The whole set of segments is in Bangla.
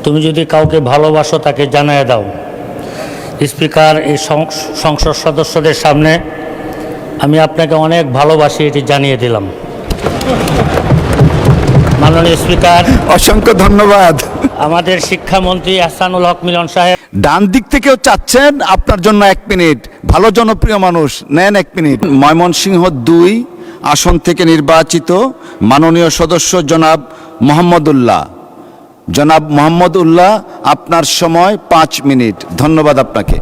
তুমি যদি কাউকে ভালোবাসো তাকে জানিয়ে দাও। স্পিকার, এই সংসদ সদস্যদের সামনে আমি আপনাকে অনেক ভালোবাসি, এটি জানিয়ে দিলাম। মাননীয় স্পিকার, অসংখ্য ধন্যবাদ। আমাদের শিক্ষামন্ত্রী আহসানুল হক মিলন সাহেব ডান দিক থেকেও চাচ্ছেন আপনার জন্য 1 মিনিট। ভালো জনপ্রিয় মানুষ, নেন 1 মিনিট। ময়মনসিংহ 2 আসন থেকে নির্বাচিত মাননীয় সদস্য জনাব মোহাম্মদ উল্লাহ, আপনার সময় 5 মিনিট। ধন্যবাদ আপনাকে।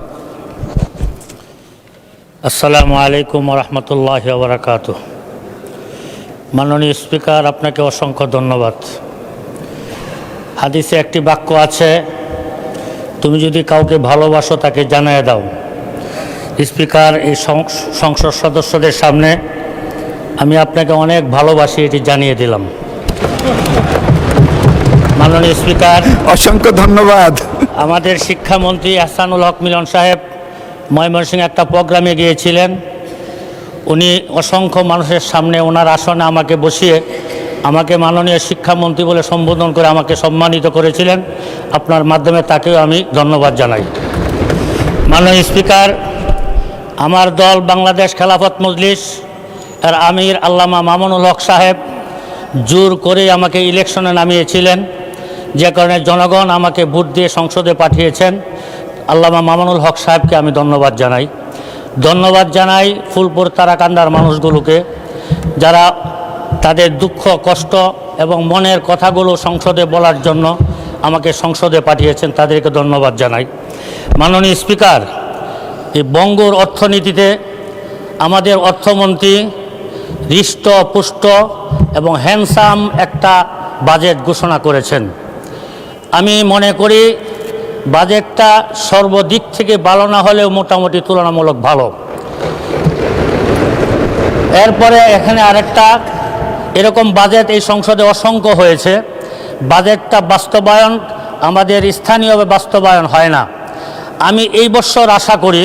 আসসালামু আলাইকুম রহমতুল্লাহ বারাকাতুহ। মাননীয় স্পিকার, আপনাকে অসংখ্য ধন্যবাদ। হাদিসে একটি বাক্য আছে, তুমি যদি কাউকে ভালোবাসো তাকে জানিয়ে দাও। স্পিকার, এই সংসদ সদস্যদের সামনে আমি আপনাকে অনেক ভালোবাসি, এটি জানিয়ে দিলাম। মাননীয় স্পিকার, অসংখ্য ধন্যবাদ। আমাদের শিক্ষামন্ত্রী আহসানুল হক মিলন সাহেব ময়মনসিংহে একটা প্রোগ্রামে গিয়েছিলেন। উনি অসংখ্য মানুষের সামনে ওনার আসনে আমাকে বসিয়ে আমাকে মাননীয় শিক্ষামন্ত্রী বলে সম্বোধন করে আমাকে সম্মানিত করেছিলেন। আপনার মাধ্যমে তাকেও আমি ধন্যবাদ জানাই। মাননীয় স্পিকার, আমার দল বাংলাদেশ খেলাফত মজলিস এর আমির আল্লামা মামুনুল হক সাহেব জোর করে আমাকে ইলেকশনে নামিয়েছিলেন, যে কারণে জনগণ আমাকে ভোট দিয়ে সংসদে পাঠিয়েছেন। আল্লামা মামুনুল হক সাহেবকে আমি ধন্যবাদ জানাই ফুলপুর তারাকান্দার মানুষগুলোকে, যারা তাদের দুঃখ কষ্ট এবং মনের কথাগুলো সংসদে বলার জন্য আমাকে সংসদে পাঠিয়েছেন, তাদেরকে ধন্যবাদ জানাই। মাননীয় স্পিকার, এই বঙ্গর অর্থনীতিতে আমাদের অর্থমন্ত্রী হৃষ্টপুষ্ট এবং হ্যান্ডসাম একটা বাজেট ঘোষণা করেছেন। আমি মনে করি বাজেটটা সর্বদিক থেকে ভালো না হলেও মোটামুটি তুলনামূলক ভালো। এরপরে এখানে আরেকটা এরকম বাজেট এই সংসদে অসংখ্য হয়েছে, বাজেটটা বাস্তবায়ন আমাদের স্থানীয়ভাবে বাস্তবায়ন হয় না। আমি এই বছর আশা করি,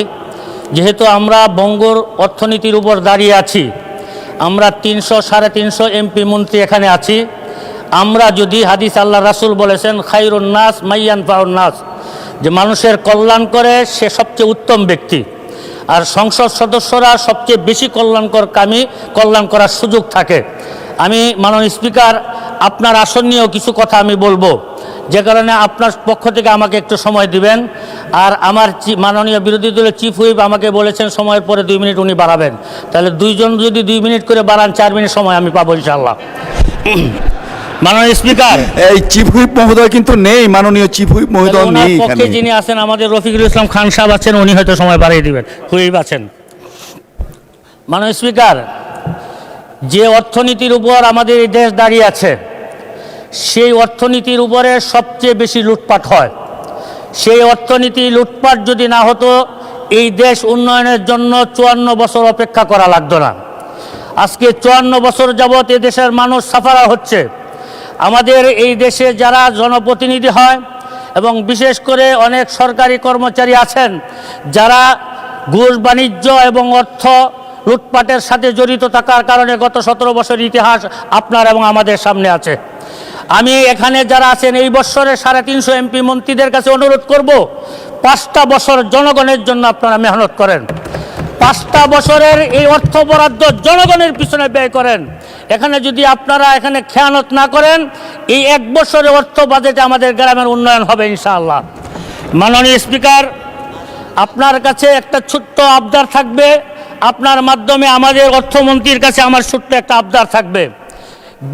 যেহেতু আমরা বঙ্গর অর্থনীতির উপর দাঁড়িয়ে আছি, আমরা 300-350 এমপি মন্ত্রী এখানে আছি, আমরা যদি হাদিস আল্লাহ রাসূল বলেছেন খায়রুন নাস মাইয়ানফাউন নাস, যে মানুষের কল্যাণ করে সে সবচেয়ে উত্তম ব্যক্তি, আর সংসদ সদস্যরা সবচেয়ে বেশি কল্যাণ করার সুযোগ থাকে। আমি মাননীয় স্পিকার, আপনার আসন নিয়েও কিছু কথা আমি বলবো, যে কারণে আপনার পক্ষ থেকে আমাকে একটু সময় দিবেন। আর আমার মাননীয় বিরোধী দলের চিফ হুইপ আমাকে বলেছেন সময়ের পরে 2 মিনিট উনি বাড়াবেন, তাহলে দুইজন যদি 2 মিনিট করে বাড়ান 4 মিনিট সময় আমি পাবো ইনশাআল্লাহ। মাননীয় স্পিকার, এই চিফ হুইপ মহোদয় কিন্তু নেই, মাননীয় চিফ হুইপ মহোদয় নেই এখানে। যিনি আছেন আমাদের রফিকুল ইসলাম খান সাহেব আছেন, উনি হয়তো সময় বাড়িয়ে দিবেন, হুইপ আছেন। মাননীয় স্পিকার, যে অর্থনীতির উপর আমাদের এই দেশ দাঁড়িয়ে আছে, সেই অর্থনীতির উপরে সবচেয়ে বেশি লুটপাট হয়। সেই অর্থনীতি লুটপাট যদি না হতো, এই দেশ উন্নয়নের জন্য 54 বছর অপেক্ষা করা লাগতো না। আজকে 54 বছর যাবৎ এ দেশের মানুষ সাফারা হচ্ছে। আমাদের এই দেশে যারা জনপ্রতিনিধি হয় এবং বিশেষ করে অনেক সরকারি কর্মচারী আছেন, যারা ঘুষ বাণিজ্য এবং অর্থ লুটপাটের সাথে জড়িত থাকার কারণে গত 17 বছর ইতিহাস আপনার এবং আমাদের সামনে আছে। আমি এখানে যারা আছেন এই বছরে 350 এমপি মন্ত্রীদের কাছে অনুরোধ করব, 5টা বছর জনগণের জন্য আপনারা মেহনত করেন। 5টা বছরের এই অর্থ বরাদ্দ জনগণের পিছনে ব্যয় করেন। এখানে যদি আপনারা এখানে খেয়ানত না করেন, এই 1 বছরের অর্থ বাজেটে আমাদের গ্রামের উন্নয়ন হবে ইনশাআল্লাহ। মাননীয় স্পিকার, আপনার কাছে একটা ছোট্ট আবদার থাকবে, আপনার মাধ্যমে আমাদের অর্থমন্ত্রীর কাছে আমার ছোট্ট একটা আবদার থাকবে।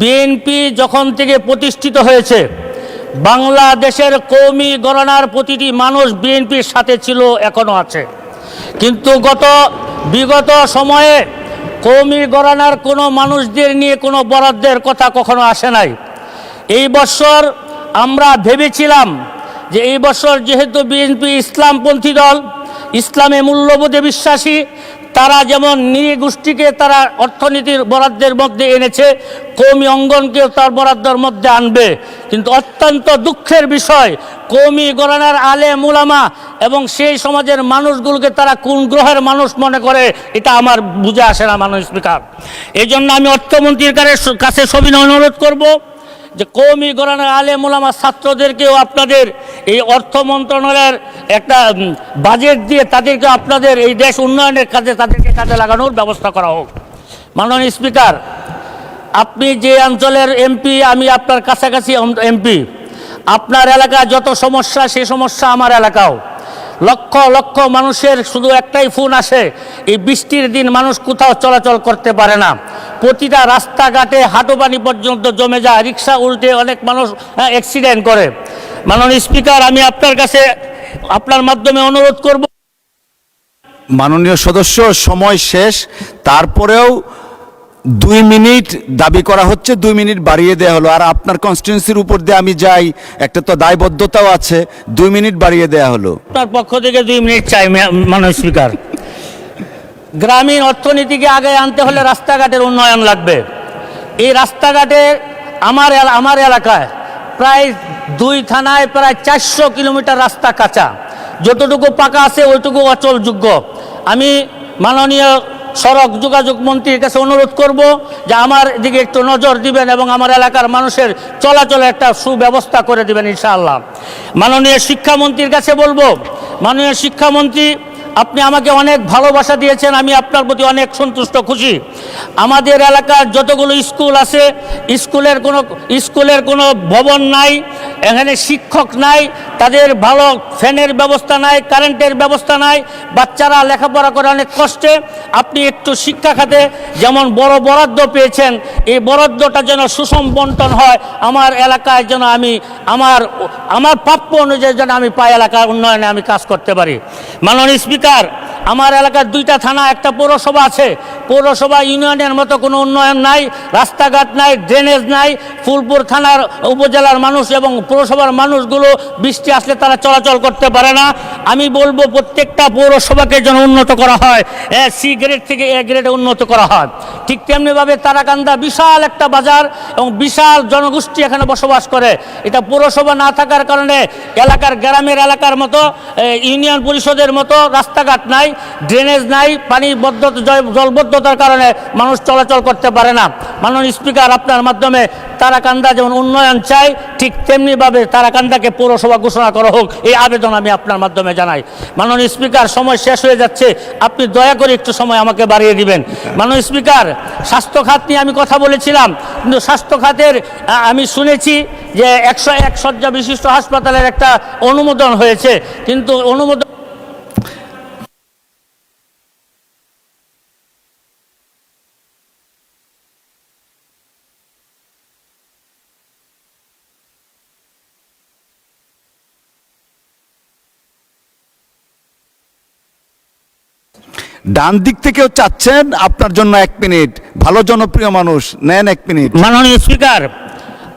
বিএনপি যখন থেকে প্রতিষ্ঠিত হয়েছে, বাংলাদেশের কওমি গণনার প্রতিটি মানুষ বিএনপির সাথে ছিল, এখনও আছে। কিন্তু বিগত সময়ে কওমি গণনার কোনো মানুষদের নিয়ে কোনো বরাদ্দের কথা কখনো আসে নাই। এই বছর আমরা ভেবেছিলাম যে এই বছর যেহেতু বিএনপি ইসলামপন্থী দল, ইসলামে মূল্যবোধে বিশ্বাসী, তারা যেমন নৃগোষ্ঠীকে তারা অর্থনীতির বরাদ্দের মধ্যে এনেছে, কওমি অঙ্গনকেও তার বরাদ্দের মধ্যে আনবে। কিন্তু অত্যন্ত দুঃখের বিষয়, কওমি গণনার আলেম উলামা এবং সেই সমাজের মানুষগুলোকে তারা কোন গ্রহের মানুষ মনে করে, এটা আমার বুঝে আসে না মাননীয় স্পিকার। এই জন্য আমি অর্থমন্ত্রীর কাছে সবিনয় অনুরোধ করব যে কওমি গণনার আলেম ওলামা ছাত্রদেরকেও আপনাদের এই অর্থ মন্ত্রণালয়ের একটা বাজেট দিয়ে তাদেরকে আপনাদের এই দেশ উন্নয়নের কাজে তাদেরকে কাজে লাগানোর ব্যবস্থা করা হোক। মাননীয় স্পিকার, আপনি যে অঞ্চলের এমপি, আমি আপনার কাছাকাছি এমপি। আপনার এলাকায় যত সমস্যা, সেই সমস্যা আমার এলাকাও। লক্ষ লক্ষ মানুষের শুধু একটাই ফোন আসে, এই বৃষ্টির দিন মানুষ কোথাও চলাচল করতে পারে না। প্রতিটা রাস্তাঘাটে হাঁটু পানি পর্যন্ত জমে যায়, রিক্সা উল্টে অনেক মানুষ অ্যাক্সিডেন্ট করে। মাননীয় স্পিকার, আমি আপনার কাছে আপনার মাধ্যমে অনুরোধ করব। মাননীয় সদস্য, সময় শেষ, তারপরেও 2 মিনিট দাবি করা হচ্ছে, 2 মিনিট বাড়িয়ে দেওয়া হলো। আর আপনার কনস্টিটিউন্সির উপর দিয়ে আমি যাই, একটা তো দায়বদ্ধতাও আছে, 2 মিনিট বাড়িয়ে দেওয়া হলো। আপনার পক্ষ থেকে 2 মিনিট চাই মাননীয় স্পিকার। গ্রামীণ অর্থনীতিকে আগে আনতে হলে রাস্তাঘাটের উন্নয়ন লাগবে। এই রাস্তাঘাটে আমার এলাকায় প্রায় 2 থানায় প্রায় 400 কিলোমিটার রাস্তা কাঁচা, যতটুকু পাকা আছে ওইটুকু অচলযোগ্য। আমি মাননীয় সড়ক যোগাযোগ মন্ত্রীর কাছে অনুরোধ করব যে আমার দিকে একটু নজর দিবেন এবং আমার এলাকার মানুষের চলাচলের একটা সুব্যবস্থা করে দিবেন ইনশাআল্লাহ। মাননীয় শিক্ষামন্ত্রীর কাছে বলবো, মাননীয় শিক্ষামন্ত্রী, আপনি আমাকে অনেক ভালোবাসা দিয়েছেন, আমি আপনার প্রতি অনেক সন্তুষ্ট, খুশি। আমাদের এলাকার যতগুলো স্কুল আছে, স্কুলের কোনো ভবন নাই, এখানে শিক্ষক নাই, তাদের ভালো ফ্যানের ব্যবস্থা নাই, কারেন্টের ব্যবস্থা নাই, বাচ্চারা লেখাপড়া করে অনেক কষ্টে। আপনি একটু শিক্ষা খাতে যেমন বড় বরাদ্দ পেয়েছেন, এই বরাদ্দটা যেন সুষম বন্টন হয়, আমার এলাকায় যেন আমি আমার প্রাপ্য অনুযায়ী যেন আমি পাই, এলাকার উন্নয়নে আমি কাজ করতে পারি। মাননীয় স্পিকার, আমার এলাকার 2টা থানা, একটা পৌরসভা আছে। পৌরসভা ইউনিয়নের মতো কোনো উন্নয়ন নাই, রাস্তাঘাট নাই, ড্রেনেজ নাই। ফুলপুর থানার উপজেলার মানুষ এবং পৌরসভার মানুষগুলো বৃষ্টি আসলে তারা চলাচল করতে পারে না। আমি বলবো প্রত্যেকটা পৌরসভাকে যেন উন্নত করা হয়, সি গ্রেড থেকে এ গ্রেডে উন্নত করা হয়। ঠিক তেমনিভাবে তারাকান্দা বিশাল একটা বাজার এবং বিশাল জনগোষ্ঠী এখানে বসবাস করে। এটা পৌরসভা না থাকার কারণে গ্রামের এলাকার মতো ইউনিয়ন পরিষদের মতো রাস্তাঘাট নাই, ড্রেনেজ নাই, জলবদ্ধতার কারণে মানুষ চলাচল করতে পারে না। মাননীয় স্পিকার, আপনার মাধ্যমে তারাকান্দা যেমন উন্নয়ন চাই, ঠিক তেমনিভাবে তারাকান্দাকে পৌরসভা ঘোষণা করা হোক, এই আবেদন আমি আপনার মাধ্যমে জানাই। মাননীয় স্পিকার, সময় শেষ হয়ে যাচ্ছে, আপনি দয়া করে একটু সময় আমাকে বাড়িয়ে দিবেন। মাননীয় স্পিকার, স্বাস্থ্য খাত নিয়ে আমি কথা বলেছিলাম, কিন্তু স্বাস্থ্য খাতের আমি শুনেছি যে 101 শয্যা বিশিষ্ট হাসপাতালের একটা অনুমোদন হয়েছে, কিন্তু অনুমোদন ডান দিক থেকেও চাচ্ছেন, আপনার জন্য 1 মিনিট। ভালো জনপ্রিয় মানুষ, নেন 1 মিনিট। মাননীয় স্পিকার,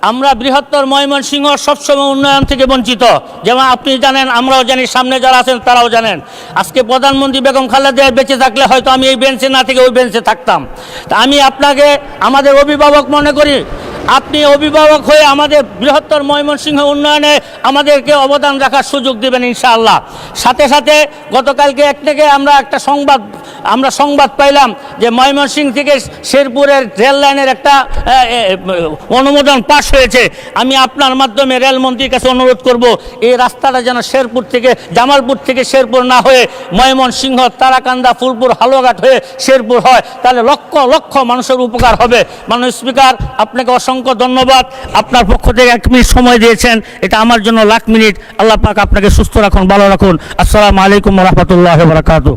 আমরা বৃহত্তর ময়মনসিংহ সবসময় উন্নয়ন থেকে বঞ্চিত, যেমন আপনি জানেন, আমরাও জানি, সামনে যারা আছেন তারাও জানেন। আজকে প্রধানমন্ত্রী বেগম খালেদা জিয়া বেঁচে থাকলে হয়তো আমি এই বেঞ্চে না থেকে ওই বেঞ্চে থাকতাম। তা আমি আপনাকে আমাদের অভিভাবক মনে করি। আপনি অভিভাবক হয়ে আমাদের বৃহত্তর ময়মনসিংহ উন্নয়নে আমাদেরকে অবদান রাখার সুযোগ দেবেন ইনশাআল্লাহ। সাথে সাথে গতকালকে একটা সংবাদ পাইলাম যে ময়মনসিংহ থেকে শেরপুরের রেল লাইনের একটা অনুমোদন পাশ হয়েছে। আমি আপনার মাধ্যমে রেলমন্ত্রীর কাছে অনুরোধ করব, এই রাস্তাটা যেন জামালপুর থেকে শেরপুর না হয়ে ময়মনসিংহ, তারাকান্দা, ফুলপুর, হালুয়াঘাট হয়ে শেরপুর হয়, তাহলে লক্ষ লক্ষ মানুষের উপকার হবে। মাননীয় স্পিকার, আপনাকে অসংখ্য ধন্যবাদ। আপনার পক্ষ থেকে 1 মিনিট সময় দিয়েছেন, এটা আমার জন্য লাখ মিনিট। আল্লাহ পাক আপনাকে সুস্থ রাখুন, ভালো রাখুন। আসসালামু আলাইকুম ওয়া রাহমাতুল্লাহি ওয়া বারাকাতুহু।